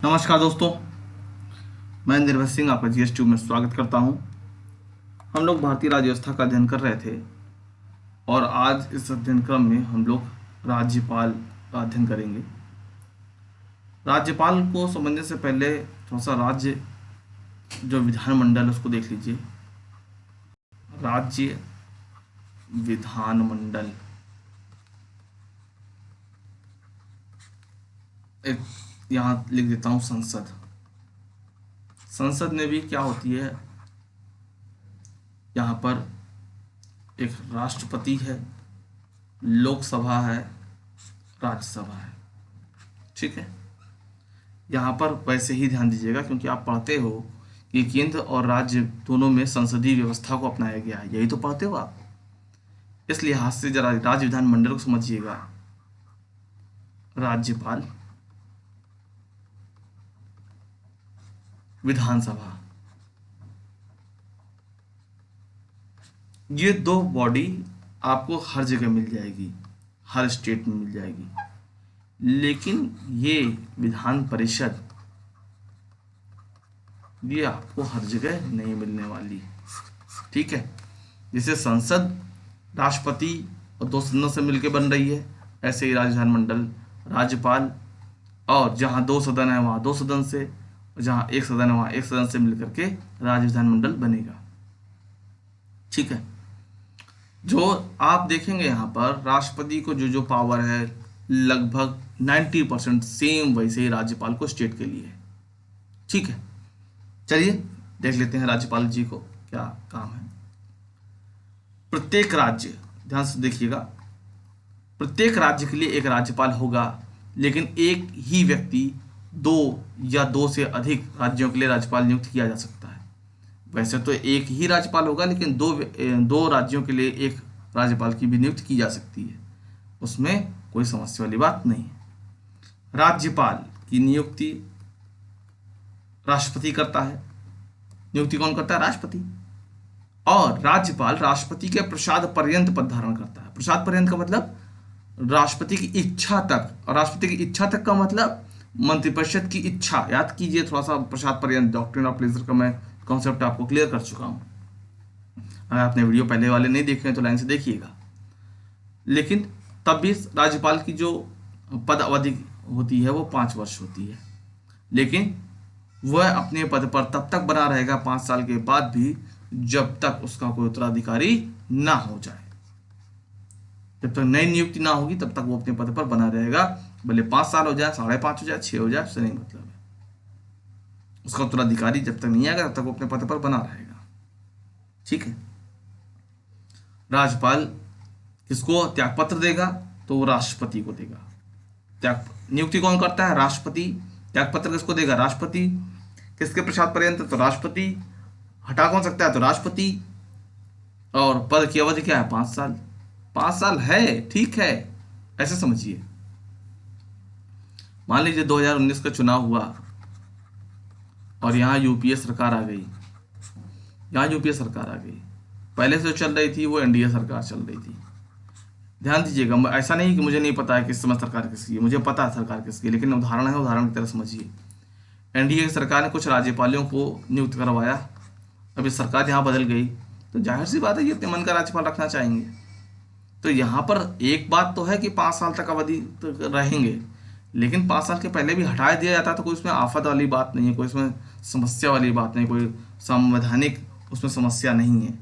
नमस्कार दोस्तों, मैं निर्भय सिंह आपका जीएसटी में स्वागत करता हूं। हम लोग भारतीय राज्य व्यवस्था का अध्ययन कर रहे थे और आज इस अध्ययन क्रम में हम लोग राज्यपाल का अध्ययन करेंगे। राज्यपाल को समझने से पहले थोड़ा सा राज्य जो विधानमंडल है उसको देख लीजिए। राज्य विधानमंडल एक यहाँ लिख देता हूँ संसद। संसद में भी क्या होती है, यहाँ पर एक राष्ट्रपति है, लोकसभा है, राज्यसभा है। ठीक है, यहाँ पर वैसे ही ध्यान दीजिएगा क्योंकि आप पढ़ते हो कि केंद्र और राज्य दोनों में संसदीय व्यवस्था को अपनाया गया है, यही तो पढ़ते हो आप। इस लिहाज से जरा राज्य विधानमंडल को समझिएगा। राज्यपाल, विधानसभा, ये दो बॉडी आपको हर जगह मिल जाएगी, हर स्टेट में मिल जाएगी, लेकिन ये विधान परिषद ये आपको हर जगह नहीं मिलने वाली। ठीक है, जैसे संसद राष्ट्रपति और दो सदनों से मिलकर बन रही है, ऐसे ही राज्य विधानमंडल राज्यपाल और जहाँ दो सदन है वहाँ दो सदन से, जहाँ एक सदन है वहाँ एक सदन से मिलकर के राज्य विधानमंडल बनेगा। ठीक है, जो आप देखेंगे यहाँ पर राष्ट्रपति को जो पावर है लगभग 90% सेम वैसे ही राज्यपाल को स्टेट के लिए है। ठीक है, चलिए देख लेते हैं राज्यपाल जी को क्या काम है। प्रत्येक राज्य, ध्यान से देखिएगा, प्रत्येक राज्य के लिए एक राज्यपाल होगा, लेकिन एक ही व्यक्ति दो या दो से अधिक राज्यों के लिए राज्यपाल नियुक्त किया जा सकता है। वैसे तो एक ही राज्यपाल होगा, लेकिन दो राज्यों के लिए एक राज्यपाल की भी नियुक्त की जा सकती है, उसमें कोई समस्या वाली बात नहीं है। राज्यपाल की नियुक्ति राष्ट्रपति करता है। नियुक्ति कौन करता है? राष्ट्रपति। और राज्यपाल राष्ट्रपति के प्रसाद पर्यंत पद धारण करता है। प्रसाद पर्यंत का मतलब राष्ट्रपति की इच्छा तक, और राष्ट्रपति की इच्छा तक का मतलब मंत्रिपरिषद की इच्छा। याद कीजिए थोड़ा सा, प्रसाद पर्यंत डॉक्ट्रिन ऑफ प्लेजर का मैं कॉन्सेप्ट आपको क्लियर कर चुका हूं। अगर आपने वीडियो पहले वाले नहीं देखे हैं तो लाइन से देखिएगा। लेकिन तब भी राज्यपाल की जो पद अवधि होती है वो 5 वर्ष होती है, लेकिन वह अपने पद पर तब तक बना रहेगा 5 साल के बाद भी, जब तक उसका कोई उत्तराधिकारी ना हो जाए। जब तक नई नियुक्ति ना होगी तब तक वो अपने पद पर बना रहेगा, भले 5 साल हो जाए, 5.5 हो जाए, 6 हो जाए, उससे नहीं मतलब है। उसका उत्तराधिकारी जब तक नहीं आएगा तब तक वो अपने पद पर बना रहेगा। ठीक है, राज्यपाल किसको त्यागपत्र देगा? तो वो राष्ट्रपति को देगा। नियुक्ति कौन करता है? राष्ट्रपति। त्यागपत्र किसको देगा? राष्ट्रपति। किसके प्रसाद पर्यंत? तो राष्ट्रपति। हटा कौन सकता है? तो राष्ट्रपति। और पद की अवधि क्या है? 5 साल। 5 साल है, ठीक है, ऐसे समझिए। मान लीजिए 2019 का चुनाव हुआ और यहाँ यूपीए सरकार आ गई। पहले से जो चल रही थी वो एनडीए सरकार चल रही थी। ध्यान दीजिएगा, ऐसा नहीं कि मुझे नहीं पता है कि इस समय सरकार किसकी है, मुझे पता है सरकार किसकी है, लेकिन उदाहरण है, उदाहरण की तरह समझिए। एनडीए की सरकार ने कुछ राज्यपालों को नियुक्त करवाया। अभी सरकार यहाँ बदल गई तो जाहिर सी बात है ये अपने मन का राज्यपाल रखना चाहेंगे। तो यहाँ पर एक बात तो है कि 5 साल तक अवधि रहेंगे, लेकिन 5 साल के पहले भी हटा दिया जाता तो कोई उसमें आफत वाली बात नहीं है, कोई उसमें समस्या वाली बात नहीं, कोई संवैधानिक उसमें समस्या नहीं है।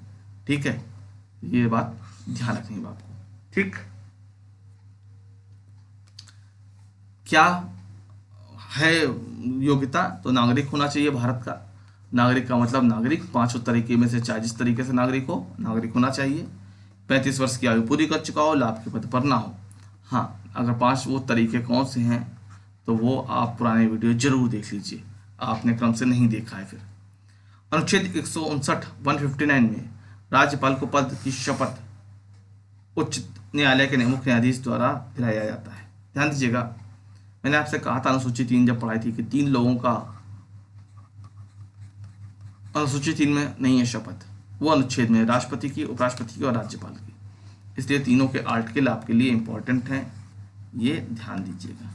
ठीक है, ये बात ध्यान रखनी है आपको। ठीक, क्या है योग्यता? तो नागरिक होना चाहिए भारत का। नागरिक का मतलब नागरिक 5 तरीके में से चाहे जिस तरीके से नागरिक होना चाहिए। 35 वर्ष की आयु पूरी कर चुका हो, लाभ के पद पर ना हो। हाँ, अगर 5 वो तरीके कौन से हैं तो वो आप पुराने वीडियो जरूर देख लीजिए, आपने क्रम से नहीं देखा है फिर। अनुच्छेद 159 159 में राज्यपाल को पद की शपथ उच्च न्यायालय के मुख्य न्यायाधीश द्वारा दिलाया जाता है। ध्यान दीजिएगा, मैंने आपसे कहा था अनुसूची 3 जब पढ़ाई थी कि 3 लोगों का अनुसूची 3 में नहीं है शपथ, वो अनुच्छेद में राष्ट्रपति की, उपराष्ट्रपति की और राज्यपाल की। इसलिए तीनों के आर्टिकल आपके लिए इंपॉर्टेंट हैं, ये ध्यान दीजिएगा।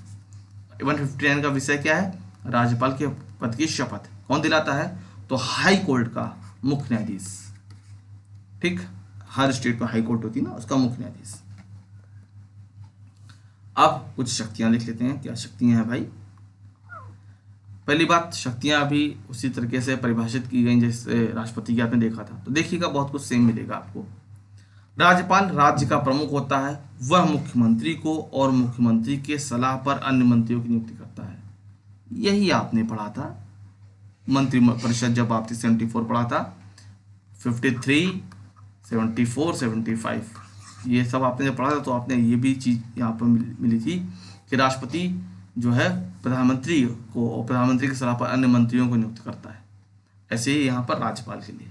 159 का विषय क्या है? राज्यपाल के पद की शपथ कौन दिलाता है? तो हाई कोर्ट का मुख्य न्यायाधीश। ठीक, हर स्टेट में हाई कोर्ट होती है ना, उसका मुख्य न्यायाधीश। अब कुछ शक्तियां लिख लेते हैं, क्या शक्तियां हैं भाई। पहली बात, शक्तियां भी उसी तरीके से परिभाषित की गई जैसे राष्ट्रपति की आपने देखा था, तो देखिएगा बहुत कुछ सेम मिलेगा आपको। राज्यपाल राज्य का प्रमुख होता है, वह मुख्यमंत्री को और मुख्यमंत्री के सलाह पर अन्य मंत्रियों की नियुक्ति करता है। यही आपने पढ़ा था मंत्री परिषद जब आपने 74 पढ़ा था, 53, 74, 75, ये सब आपने जब पढ़ा था तो आपने ये भी चीज़ यहाँ पर मिली थी कि राष्ट्रपति जो है प्रधानमंत्री को और प्रधानमंत्री की सलाह पर अन्य मंत्रियों को नियुक्त करता है। ऐसे ही यहाँ पर राज्यपाल के लिए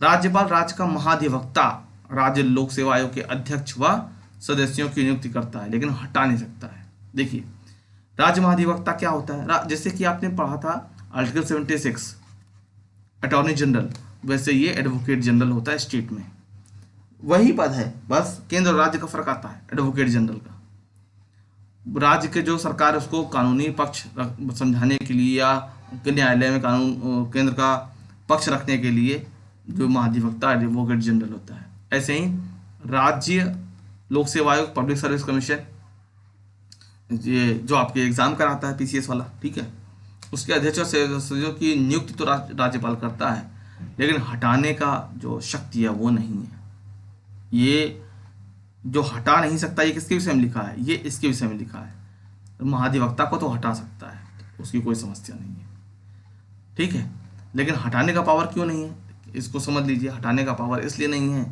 राज्यपाल राज्य का महाधिवक्ता राज्य लोक सेवा आयोग के अध्यक्ष व सदस्यों की नियुक्ति करता है, लेकिन हटा नहीं सकता है। देखिए राज्य महाधिवक्ता क्या होता है, जैसे कि आपने पढ़ा था आर्टिकल 76 अटॉर्नी जनरल, वैसे ये एडवोकेट जनरल होता है स्टेट में, वही पद है, बस केंद्र और राज्य का फर्क आता है एडवोकेट जनरल का। राज्य के जो सरकार है उसको कानूनी पक्ष समझाने के लिए या न्यायालय में कानून केंद्र का पक्ष रखने के लिए जो महाधिवक्ता एडवोकेट जनरल होता है। ऐसे ही राज्य लोक सेवा आयोग पब्लिक सर्विस कमीशन, ये जो आपके एग्जाम कराता है PCS वाला, ठीक है, उसके अध्यक्ष और सदस्यों की नियुक्ति तो राज्यपाल करता है, लेकिन हटाने का जो शक्ति है वो नहीं है। ये जो हटा नहीं सकता, ये किसके विषय में लिखा है? ये इसके विषय में लिखा है। महाधिवक्ता को तो हटा सकता है, उसकी कोई समस्या नहीं है, ठीक है, लेकिन हटाने का पावर क्यों नहीं है, इसको समझ लीजिए। हटाने का पावर इसलिए नहीं है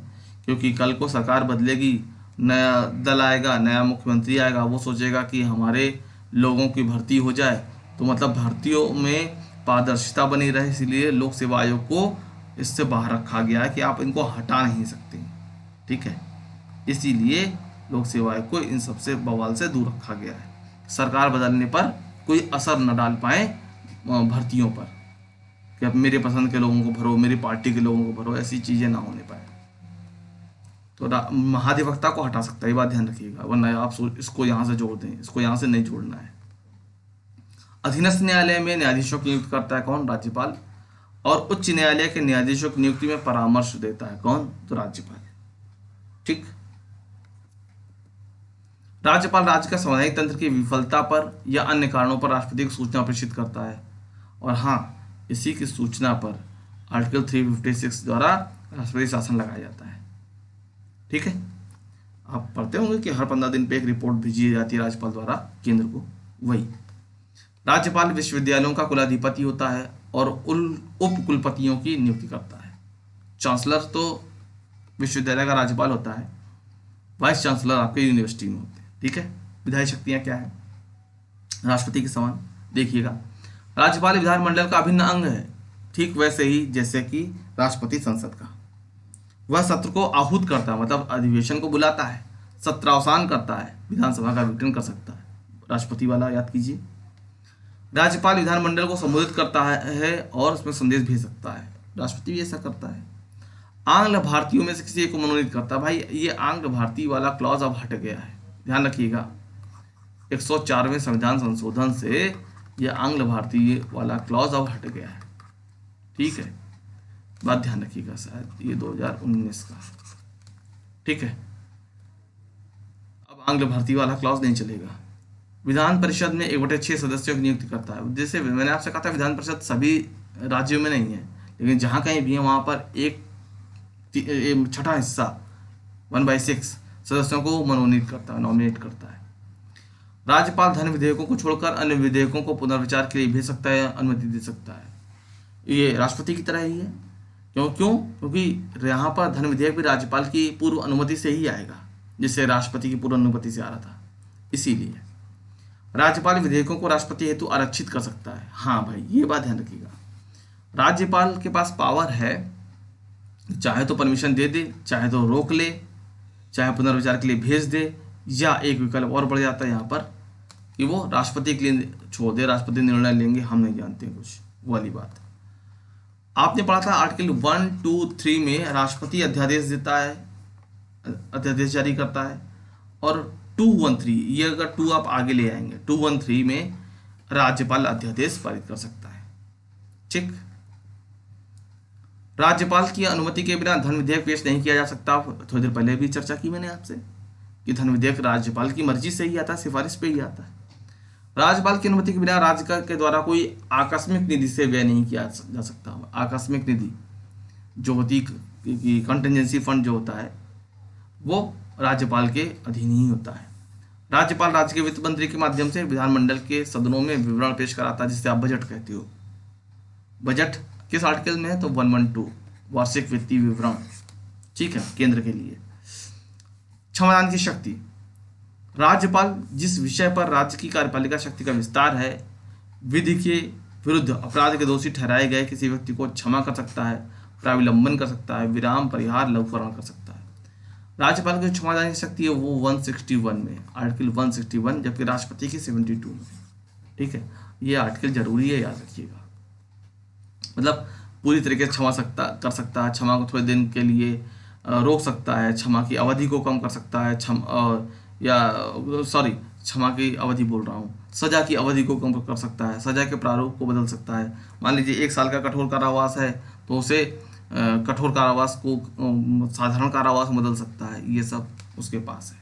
क्योंकि कल को सरकार बदलेगी, नया दल आएगा, नया मुख्यमंत्री आएगा, वो सोचेगा कि हमारे लोगों की भर्ती हो जाए, तो मतलब भर्तियों में पारदर्शिता बनी रहे, इसलिए लोक सेवा आयोग को इससे बाहर रखा गया है कि आप इनको हटा नहीं सकते, ठीक है। इसीलिए लोक सेवा आयोग को इन सबसे बवाल से दूर रखा गया है। सरकार बदलने पर कोई असर न डाल पाए भर्तियों पर कि अब मेरे पसंद के लोगों को भरो, मेरी पार्टी के लोगों को भरो, ऐसी चीज़ें ना होने पाए। तो महाधिवक्ता को हटा सकता है, ये बात ध्यान रखिएगा, वरना आप इसको यहाँ से जोड़ दें, इसको यहाँ से नहीं जोड़ना है। अधीनस्थ न्यायालय में न्यायाधीशों की नियुक्ति करता है कौन? राज्यपाल। और उच्च न्यायालय के न्यायाधीशों की नियुक्ति में परामर्श देता है कौन? तो राज्यपाल, ठीक। राज्यपाल राज्य का संवैधानिक तंत्र की विफलता पर या अन्य कारणों पर राष्ट्रपति को सूचना प्रेषित करता है, और हाँ, इसी की सूचना पर आर्टिकल 356 द्वारा राष्ट्रपति शासन लगाया जाता है, ठीक है। आप पढ़ते होंगे कि हर 15 दिन पे एक रिपोर्ट भेजी जाती है राज्यपाल द्वारा केंद्र को। वही राज्यपाल विश्वविद्यालयों का कुलाधिपति होता है और उप कुलपतियों की नियुक्ति करता है। चांसलर तो विश्वविद्यालय का राज्यपाल होता है, वाइस चांसलर आपके यूनिवर्सिटी में होते हैं, ठीक है। विधायी शक्तियां क्या है? राष्ट्रपति के समान। देखिएगा, राज्यपाल विधानमंडल का अभिन्न अंग है, ठीक वैसे ही जैसे कि राष्ट्रपति संसद का। वह सत्र को आहूत करता है, मतलब अधिवेशन को बुलाता है, सत्रावसान करता है, विधानसभा का विघटन कर सकता है, राष्ट्रपति वाला याद कीजिए। राज्यपाल विधानमंडल को संबोधित करता है और उसमें संदेश भेज सकता है, राष्ट्रपति भी ऐसा करता है। आंग्ल भारतीयों में से किसी एक को मनोनीत करता है। भाई ये आंग्ल भारतीय वाला क्लॉज अब हट गया है, ध्यान रखिएगा। 104वें संविधान संशोधन से यह आंग्ल भारतीय वाला क्लॉज अब हट गया है, ठीक है, बात ध्यान रखिएगा। शायद ये 2019 का, ठीक है। अब आंग्ल भारतीय वाला क्लॉज नहीं चलेगा। विधान परिषद में 1/6 सदस्यों की नियुक्ति करता है। जैसे मैंने आपसे कहा था विधान परिषद सभी राज्यों में नहीं है, लेकिन जहां कहीं भी है वहां पर एक छठा हिस्सा 1/6 सदस्यों को मनोनीत करता है, नॉमिनेट करता है। राज्यपाल धन विधेयकों को छोड़कर अन्य विधेयकों को पुनर्विचार के लिए भेज सकता है या अनुमति दे सकता है। ये राष्ट्रपति की तरह ही है। क्योंकि यहाँ पर धन विधेयक भी राज्यपाल की पूर्व अनुमति से ही आएगा, जिससे राष्ट्रपति की पूर्व अनुमति से आ रहा था। इसीलिए राज्यपाल विधेयकों को राष्ट्रपति हेतु आरक्षित कर सकता है। हाँ भाई, ये बात ध्यान रखिएगा, राज्यपाल के पास पावर है, चाहे तो परमिशन दे दे, चाहे तो रोक ले, चाहे पुनर्विचार के लिए भेज दे, या एक विकल्प और बढ़ जाता है यहाँ पर कि वो राष्ट्रपति के लिए छोड़ दे, राष्ट्रपति निर्णय लेंगे, हम नहीं जानते कुछ, वाली बात। आपने पढ़ा था आर्टिकल 1, 2, 3 में राष्ट्रपति अध्यादेश देता है, अध्यादेश जारी करता है, और 213, ये अगर 2 आप आगे ले आएंगे, 213 में राज्यपाल अध्यादेश पारित कर सकता है। ठीक। राज्यपाल की अनुमति के बिना धन विधेयक पेश नहीं किया जा सकता। थोड़ी देर पहले भी चर्चा की मैंने आपसे कि धन विधेयक राज्यपाल की मर्जी से ही आता है, सिफारिश पे ही आता है। राज्यपाल की अनुमति के बिना राज्य के द्वारा कोई आकस्मिक निधि से व्यय नहीं किया जा सकता। आकस्मिक निधि जो होती कंटिजेंसी फंड जो होता है वो राज्यपाल के अधीन ही होता है। राज्यपाल राज्य के वित्त मंत्री के माध्यम से विधानमंडल के सदनों में विवरण पेश कराता है, जिसे आप बजट कहते हो। बजट किस आर्टिकल में है? तो 112 वार्षिक वित्तीय विवरण। ठीक है, केंद्र के लिए। क्षमादान की शक्ति। राज्यपाल जिस विषय पर राज्य की कार्यपालिका शक्ति का विस्तार है, विधि के विरुद्ध अपराध के दोषी ठहराए गए किसी व्यक्ति को क्षमा कर सकता है, प्राविलंबन कर सकता है, विराम, परिहार, लघुकरण कर सकता है। राज्यपाल की क्षमादान की शक्ति है वो 161 में, आर्टिकल 161, जबकि राष्ट्रपति की 72 में। ठीक है, ये आर्टिकल जरूरी है, याद रखिएगा। मतलब पूरी तरीके से क्षमा कर सकता है, क्षमा को थोड़े दिन के लिए रोक सकता है, क्षमा की अवधि को कम कर सकता है, क्षमा की अवधि बोल रहा हूँ, सजा की अवधि को कम कर सकता है, सजा के प्रारूप को बदल सकता है। मान लीजिए 1 साल का कठोर कारावास है तो उसे कठोर कारावास को साधारण कारावास में बदल सकता है। ये सब उसके पास है।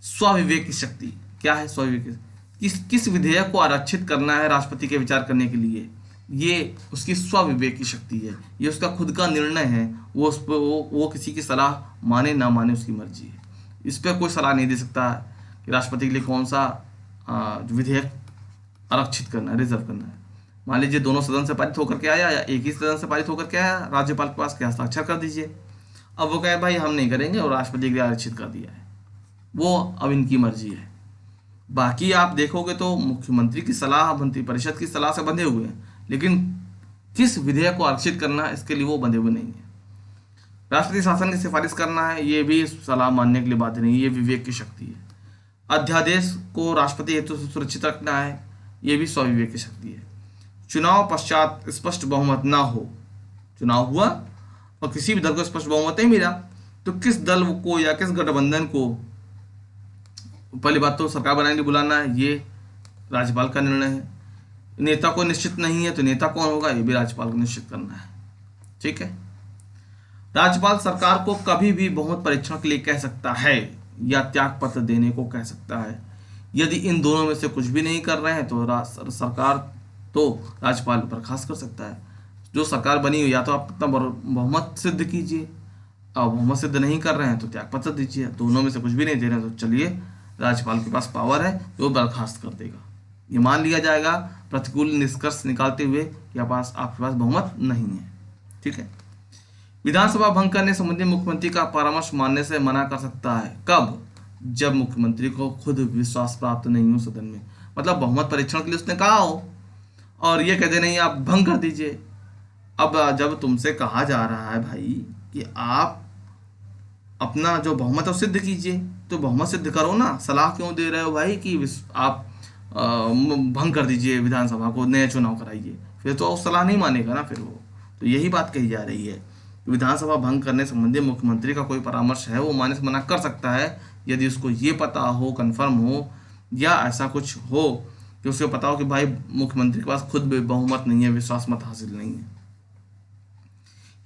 स्वविवेक की शक्ति क्या है? स्वविवेक किस विधेयक को आरक्षित करना है राष्ट्रपति के विचार करने के लिए, ये उसकी स्वविवेक की शक्ति है। ये उसका खुद का निर्णय है। वो किसी की सलाह माने ना माने उसकी मर्जी है। इस पर कोई सलाह नहीं दे सकता कि राष्ट्रपति के लिए कौन सा विधेयक आरक्षित करना है, रिजर्व करना है। मान लीजिए दोनों सदन से पारित होकर के आया या एक ही सदन से पारित होकर के आया, राज्यपाल के पास क्या हस्ताक्षर कर दीजिए। अब वो कहे भाई हम नहीं करेंगे और राष्ट्रपति के लिए आरक्षित कर दिया है, वो अब इनकी मर्जी है। बाकी आप देखोगे तो मुख्यमंत्री की सलाह मंत्रिपरिषद की सलाह से बंधे हुए हैं, लेकिन किस विधेयक को आरक्षित करना है इसके लिए वो बंधे हुए नहीं है। राष्ट्रपति शासन की सिफारिश करना है, ये भी सलाह मानने के लिए बाध्य नहीं, ये विवेक की शक्ति है। अध्यादेश को राष्ट्रपति हेतु से सुरक्षित रखना है, ये भी स्वविवेक की शक्ति है। चुनाव पश्चात स्पष्ट बहुमत ना हो, चुनाव हुआ और किसी भी दल को स्पष्ट बहुमत नहीं मिला तो किस दल को या किस गठबंधन को पहली बात तो सरकार बनाने के लिए बुलाना है, ये राज्यपाल का निर्णय है। नेता को निश्चित नहीं है तो नेता कौन होगा, ये भी राज्यपाल को निश्चित करना है। ठीक है। राज्यपाल सरकार को कभी भी बहुमत परीक्षण के लिए कह सकता है या त्याग पत्र देने को कह सकता है। यदि इन दोनों में से कुछ भी नहीं कर रहे हैं तो सरकार तो राज्यपाल बर्खास्त कर सकता है। जो सरकार बनी हुई या तो आप अपना बहुमत सिद्ध कीजिए, और बहुमत सिद्ध नहीं कर रहे हैं तो त्याग पत्र दीजिए। दोनों में से कुछ भी नहीं दे रहे हैं तो चलिए राज्यपाल के पास पावर है, जो बर्खास्त कर देगा। ये मान लिया जाएगा प्रतिकूल निष्कर्ष निकालते हुए कि आपके पास बहुमत नहीं है। ठीक है। विधानसभा भंग करने संबंधी मुख्यमंत्री का परामर्श मानने से मना कर सकता है। कब? जब मुख्यमंत्री को खुद विश्वास प्राप्त नहीं हो सदन में, मतलब बहुमत परीक्षण के लिए उसने कहा हो और ये कहते नहीं आप भंग कर दीजिए। अब जब तुमसे कहा जा रहा है भाई कि आप अपना जो बहुमत है सिद्ध कीजिए, तो बहुमत सिद्ध करो ना। सलाह क्यों दे रहे हो भाई कि आप भंग कर दीजिए विधानसभा को, नए चुनाव कराइए? फिर तो सलाह नहीं मानेगा ना फिर वो। तो यही बात कही जा रही है, विधानसभा भंग करने संबंधी मुख्यमंत्री का कोई परामर्श है वो मानने से मना कर सकता है यदि उसको ये पता हो, कन्फर्म हो, या ऐसा कुछ हो कि उसको पता हो कि भाई मुख्यमंत्री के पास खुद बहुमत नहीं है, विश्वास मत हासिल नहीं है।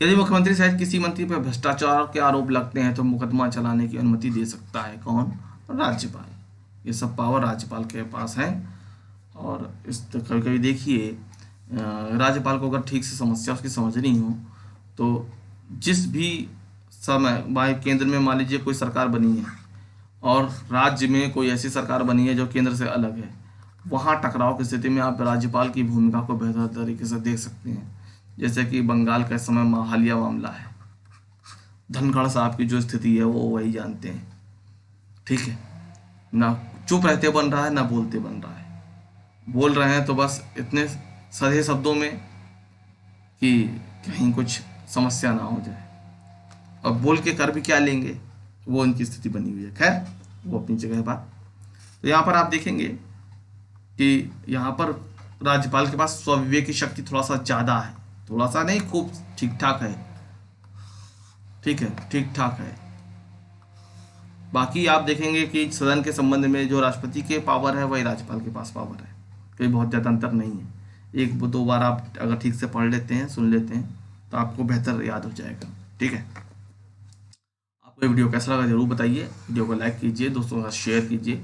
यदि मुख्यमंत्री सहित किसी मंत्री पर भ्रष्टाचार के आरोप लगते हैं तो मुकदमा चलाने की अनुमति दे सकता है कौन? राज्यपाल। ये सब पावर राज्यपाल के पास है। और इस कभी कभी देखिए राज्यपाल को अगर ठीक से समस्या उसकी समझनी हो तो जिस भी समय भाई केंद्र में मान लीजिए कोई सरकार बनी है और राज्य में कोई ऐसी सरकार बनी है जो केंद्र से अलग है, वहाँ टकराव की स्थिति में आप राज्यपाल की भूमिका को बेहतर तरीके से देख सकते हैं। जैसे कि बंगाल का इस समय हालिया मामला है, धनखड़ साहब की जो स्थिति है वो वही जानते हैं। ठीक है ना, चुप रहते बन रहा है ना बोलते बन रहा है। बोल रहे हैं तो बस इतने सधे शब्दों में कि कहीं कुछ समस्या ना हो जाए, और बोल के कर भी क्या लेंगे, वो इनकी स्थिति बनी हुई है। खैर वो अपनी जगह है बात। तो यहाँ पर आप देखेंगे कि यहाँ पर राज्यपाल के पास स्वविवेक की शक्ति थोड़ा सा ज़्यादा है, थोड़ा सा नहीं, खूब ठीक ठाक है। ठीक है, ठीक ठाक है। बाकी आप देखेंगे कि सदन के संबंध में जो राष्ट्रपति के पावर है वही राज्यपाल के पास पावर है। कोई बहुत ज़्यादा अंतर नहीं है। एक दो बार आप अगर ठीक से पढ़ लेते हैं, सुन लेते हैं, तो आपको बेहतर याद हो जाएगा। ठीक है, आपको ये वीडियो कैसा लगा ज़रूर बताइए। वीडियो को लाइक कीजिए, दोस्तों के साथ शेयर कीजिए,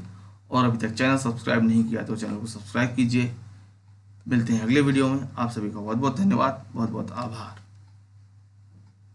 और अभी तक चैनल सब्सक्राइब नहीं किया तो चैनल को सब्सक्राइब कीजिए। मिलते हैं अगले वीडियो में। आप सभी का बहुत बहुत धन्यवाद, बहुत बहुत आभार।